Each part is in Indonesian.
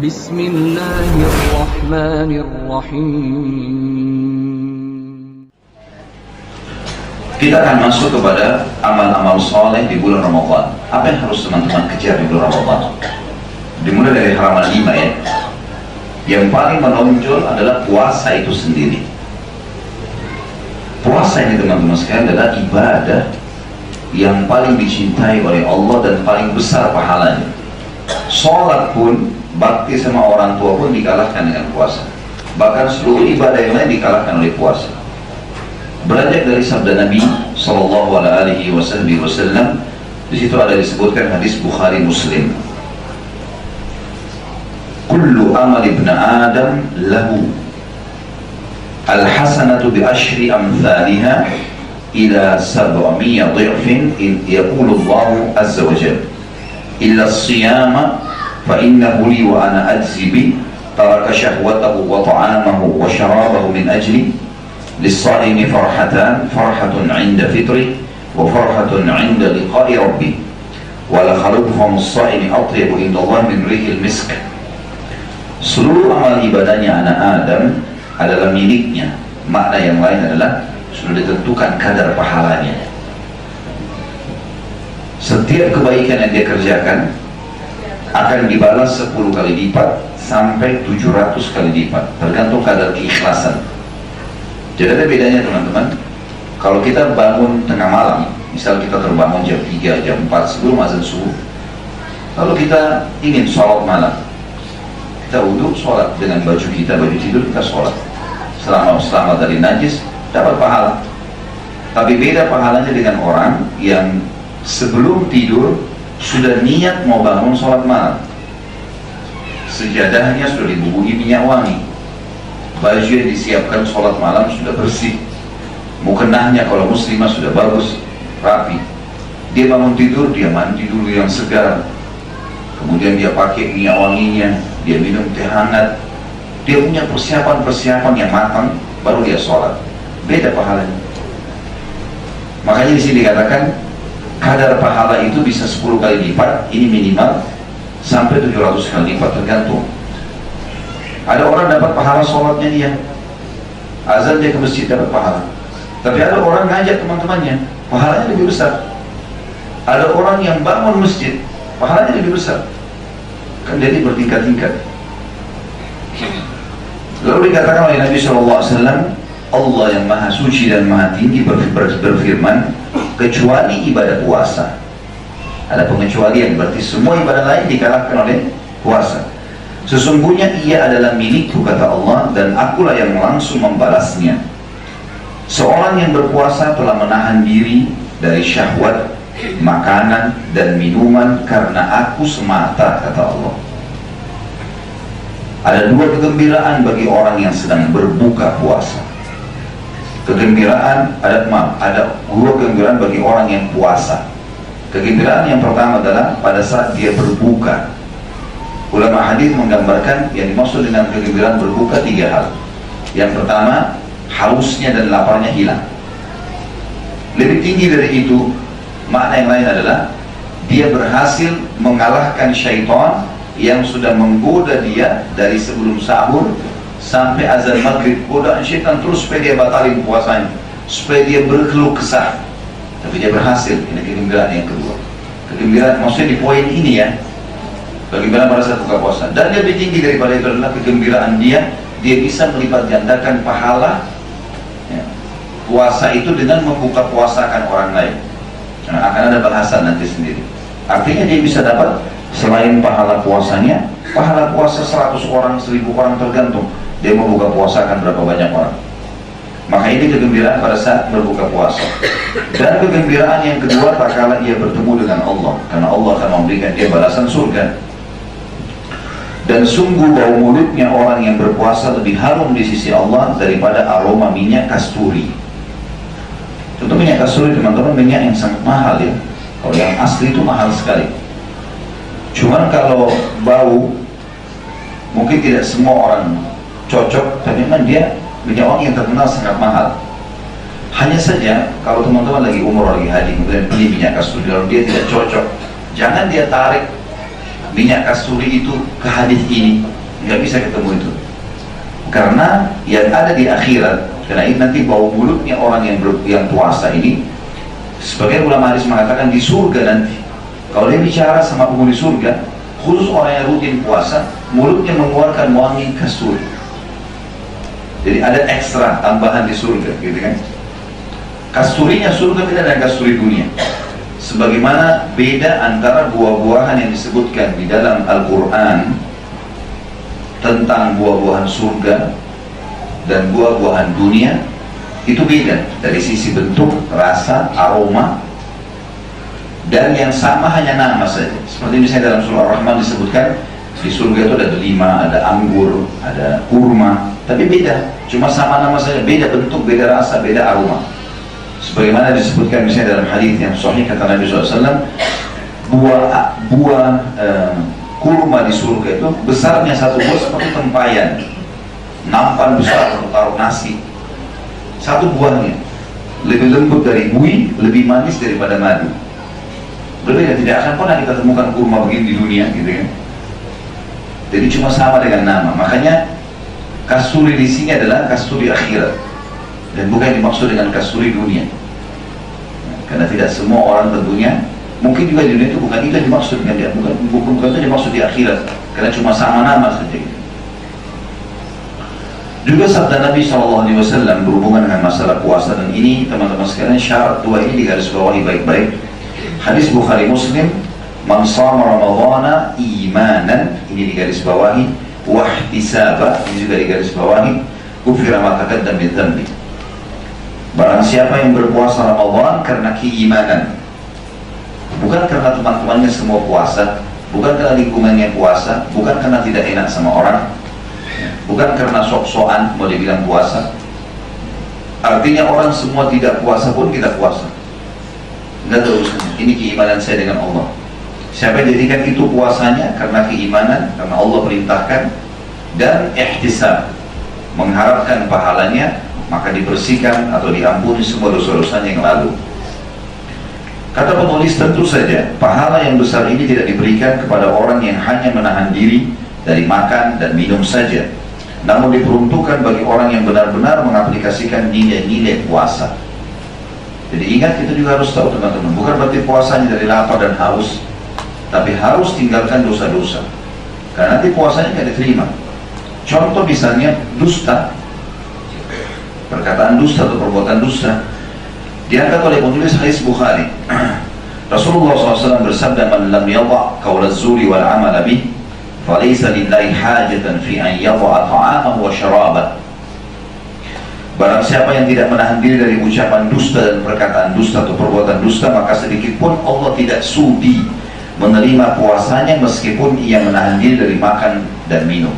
Bismillahirrahmanirrahim. Kita akan masuk kepada amal-amal soleh di bulan Ramadan. Apa yang harus teman-teman kejar di bulan Ramadan? Dimulai dari halaman 5 ya. Yang paling menonjol adalah puasa itu sendiri. Puasa ini teman-teman sekalian adalah ibadah yang paling dicintai oleh Allah dan paling besar pahalanya. Sholat pun, bakti sama orang tua pun dikalahkan dengan puasa. Bahkan seluruh ibadah yang lain dikalahkan oleh puasa. Beranjak dari sabda Nabi Sallallahu Alaihi Wasallam, di situ ada disebutkan hadis Bukhari Muslim. Kullu amal ibn Adam lahu al-hasanatu bi ashri amthaliha ila 700 dhifin yaqulu Allah azza wa jalla illa as-siyama fa innahu li wa ana ajzi bi taraka shahwatahu wa ta'amahu wa sharabahu min ajli lis-sa'imi farhatan farhatun 'inda fitri wa farhatun 'inda liqa'i rabbih wa la khaluqu famus sa'imi atyabu inda Allah min rihil misk. Seluruh amal ibadahnya anak Adam adalah miliknya. Makna yang lain adalah sudah ditentukan kadar pahalanya. Setiap kebaikan yang dia kerjakan akan dibalas 10 kali lipat sampai 700 kali lipat, tergantung kadar keikhlasan. Jadi ada bedanya teman-teman. Kalau kita bangun tengah malam, misal kita terbangun jam 3, jam 4 sebelum azan subuh, lalu kita ingin sholat malam, kita wudhu, sholat dengan baju kita, baju tidur kita sholat selama dari najis, dapat pahala. Tapi beda pahalanya dengan orang yang sebelum tidur sudah niat mau bangun sholat malam, sejadahnya sudah dibubuhi minyak wangi, baju yang disiapkan sholat malam sudah bersih, mukenahnya kalau muslimah sudah bagus, rapi. Dia bangun tidur, dia mandi dulu yang segar, kemudian dia pakai minyak wanginya, dia minum teh hangat, dia punya persiapan yang matang, baru dia sholat. Beda pahalanya. Makanya di sini dikatakan kadar pahala itu bisa 10 kali lipat, ini minimal, sampai 700 kali lipat, tergantung. Ada orang dapat pahala sholatnya dia, azan dia ke masjid dapat pahala. Tapi ada orang ngajak teman-temannya, pahalanya lebih besar. Ada orang yang bangun masjid, pahalanya lebih besar. Kan jadi bertingkat-tingkat. Lalu dikatakan oleh Nabi SAW, Allah yang maha suci dan maha tinggi berfirman, kecuali ibadah puasa. Ada pengecualian, berarti semua ibadah lain dikalahkan oleh puasa. Sesungguhnya ia adalah milikku, kata Allah, dan akulah yang langsung membalasnya. Seorang yang berpuasa telah menahan diri dari syahwat, makanan dan minuman karena aku semata, kata Allah. Ada 2 kegembiraan bagi orang yang sedang berbuka puasa. Ada 2 kegembiraan bagi orang yang puasa. Kegembiraan yang pertama adalah pada saat dia berbuka. Ulama hadis menggambarkan yang dimaksud dengan kegembiraan berbuka 3 hal. Yang pertama, hausnya dan laparnya hilang. Lebih tinggi dari itu, makna yang lain adalah dia berhasil mengalahkan syaitan yang sudah menggoda dia dari sebelum sahur sampai azan maghrib. Godaan syaitan terus supaya dia batalin puasanya, supaya dia berkeluh kesah. Tapi dia berhasil. Ini kegembiraan yang kedua. Kegembiraan maksudnya di poin ini ya, bagaimana pada saat buka puasa. Dan lebih tinggi daripada itu adalah kegembiraan dia bisa melipat gandakan pahala ya, puasa itu dengan membuka puasakan orang lain. Nah, akan ada bahasan nanti sendiri. Artinya dia bisa dapat selain pahala puasanya, pahala puasa 100 orang, 1000 orang, tergantung dia membuka puasakan berapa banyak orang. Maka ini kegembiraan pada saat berbuka puasa. Dan kegembiraan yang kedua tak kala ia bertemu dengan Allah, karena Allah akan memberikan dia balasan surga. Dan sungguh bau mulutnya orang yang berpuasa lebih harum di sisi Allah daripada aroma minyak kasturi. Contoh minyak kasturi teman-teman, minyak yang sangat mahal ya. Kalau yang asli itu mahal sekali. Cuman kalau bau, mungkin tidak semua orang cocok, tapi memang dia minyak wangi yang terkenal sangat mahal. Hanya saja kalau teman-teman lagi umroh, lagi haji, kemudian beli minyak kasturi lalu dia tidak cocok, jangan dia tarik minyak kasturi itu ke hadis ini? Nggak bisa ketemu itu. Karena yang ada di akhirat, karena ini nanti bau mulutnya orang yang puasa ini, sebagian ulama hadis mengatakan di surga nanti. Kalau dia bicara sama penghuni surga, khusus orang yang rutin puasa, mulutnya mengeluarkan wangi kasturi. Jadi ada ekstra tambahan di surga, gitu kan? Kasturinya surga beda dengan kasturi dunia. Sebagaimana beda antara buah-buahan yang disebutkan di dalam Al-Quran tentang buah-buahan surga dan buah-buahan dunia, itu beda dari sisi bentuk, rasa, aroma, dan yang sama hanya nama saja. Seperti misalnya dalam surah Ar-Rahman disebutkan di surga itu ada delima, ada anggur, ada kurma, tapi beda, cuma sama nama saja, beda bentuk, beda rasa, beda aroma. Sebagaimana disebutkan misalnya dalam hadis yang sahih kata Nabi SAW, buah kurma di surga itu besarnya satu buah seperti tempayan, nampan besar untuk taruh nasi. Satu buahnya lebih lembut dari buih, lebih manis daripada madu. Berbeda, tidak akan pernah kita temukan kurma begini di dunia, gitu kan? Jadi cuma sama dengan nama. Makanya kasturi di sini adalah kasturi akhirat dan bukan dimaksud dengan kasturi dunia. Karena tidak semua orang tentunya, mungkin juga di dunia itu bukan itu yang dimaksud dengan dia, bukan itu dimaksud di akhirat, karena cuma sama nama saja. Juga sabda Nabi SAW berhubungan dengan masalah puasa, dan ini teman-teman sekalian syarat dua ini digarisbawahi baik-baik. Hadis Bukhari Muslim, man shama ramadhana imanan, ini digarisbawahi, wahtisaba, ini juga digarisbawahi, ghufira ma taqaddama min dhanbi. Barang siapa yang berpuasa Ramadan karena keimanan, bukan karena teman-temannya semua puasa, bukan karena lingkungannya puasa, bukan karena tidak enak sama orang, bukan karena sok-sokan mau dibilang puasa. Artinya orang semua tidak puasa pun kita puasa, nggak ada urusannya. Ini keimanan saya dengan Allah. Siapa yang jadikan itu puasanya karena keimanan, karena Allah perintahkan, dan ihtisab, mengharapkan pahalanya, maka dibersihkan atau diampuni semua dosa-dosanya yang lalu. Kata penulis, tentu saja pahala yang besar ini tidak diberikan kepada orang yang hanya menahan diri dari makan dan minum saja, namun diperuntukkan bagi orang yang benar-benar mengaplikasikan nilai-nilai puasa. Jadi ingat, kita juga harus tahu teman-teman, bukan berarti puasanya dari lapar dan haus, tapi harus tinggalkan dosa-dosa, karena nanti puasanya tidak diterima. Contoh misalnya dusta, perkataan dusta atau perbuatan dusta, diangkat oleh penulis hadis Bukhari. Rasulullah SAW bersabda, man lam yadha' qawla az-zuri wal 'amala bih, falaysa lillahi hajatan fi an yadha'a ta'amahu wa syarabah. Barang siapa yang tidak menahan diri dari ucapan dusta dan perkataan dusta atau perbuatan dusta, maka sedikit pun Allah tidak sudi menerima puasanya meskipun ia menahan diri dari makan dan minum.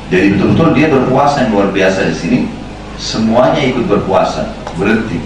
Jadi betul-betul dia berpuasa yang luar biasa di sini. Semuanya ikut berpuasa, berhenti.